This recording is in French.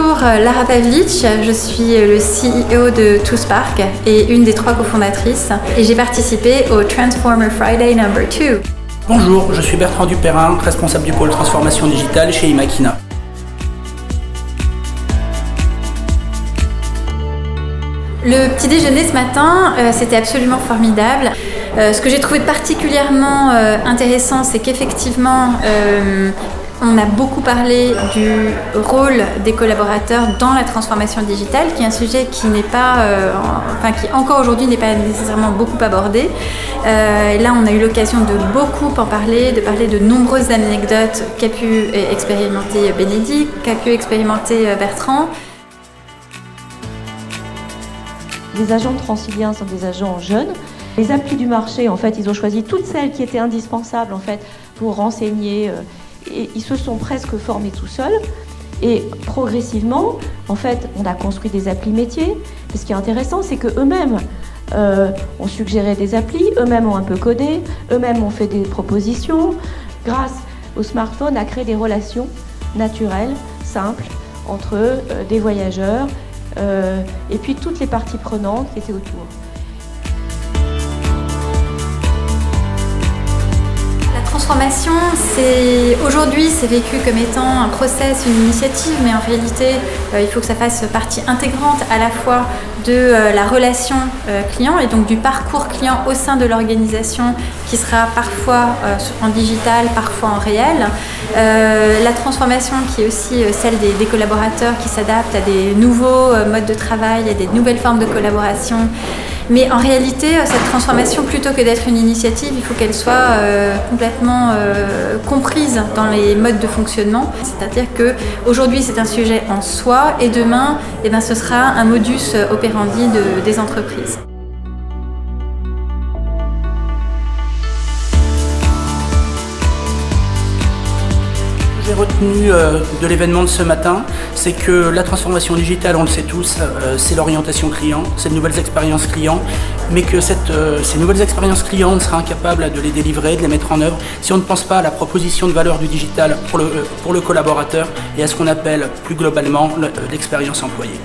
Bonjour, Lara Pavlic, je suis le CEO de TwoSpark et une des 3 cofondatrices et j'ai participé au Transformer Friday No. 2. Bonjour, je suis Bertrand Dupérin, responsable du pôle transformation digitale chez Imakina. Le petit déjeuner ce matin, c'était absolument formidable. Ce que j'ai trouvé particulièrement intéressant, c'est qu'effectivement, on a beaucoup parlé du rôle des collaborateurs dans la transformation digitale, qui est un sujet qui n'est pas, qui encore aujourd'hui n'est pas nécessairement beaucoup abordé. Et là, on a eu l'occasion de beaucoup en parler, de parler de nombreuses anecdotes qu'a pu expérimenter Bénédicte, qu'a pu expérimenter Bertrand. Les agents de Transilien sont des agents jeunes. Les applis du marché, en fait, ils ont choisi toutes celles qui étaient indispensables en fait, pour renseigner. Et ils se sont presque formés tout seuls. Et progressivement, en fait, on a construit des applis métiers. Et ce qui est intéressant, c'est qu'eux-mêmes ont suggéré des applis, eux-mêmes ont un peu codé, eux-mêmes ont fait des propositions. Grâce au smartphone, à créer des relations naturelles, simples, entre des voyageurs, et puis toutes les parties prenantes qui étaient autour. La transformation, aujourd'hui, c'est vécu comme étant un process, une initiative, mais en réalité, il faut que ça fasse partie intégrante à la fois de la relation client et donc du parcours client au sein de l'organisation qui sera parfois en digital, parfois en réel. La transformation qui est aussi celle des collaborateurs qui s'adaptent à des nouveaux modes de travail, à des nouvelles formes de collaboration. Mais en réalité, cette transformation, plutôt que d'être une initiative, il faut qu'elle soit complètement comprise dans les modes de fonctionnement. C'est-à-dire qu'aujourd'hui, c'est un sujet en soi et demain, ce sera un modus operandi des entreprises. J'ai retenu de l'événement de ce matin, c'est que la transformation digitale, on le sait tous, c'est l'orientation client, c'est de nouvelles expériences clients, mais que ces nouvelles expériences clients, on sera incapable de les délivrer, de les mettre en œuvre, si on ne pense pas à la proposition de valeur du digital pour le collaborateur et à ce qu'on appelle plus globalement l'expérience employée.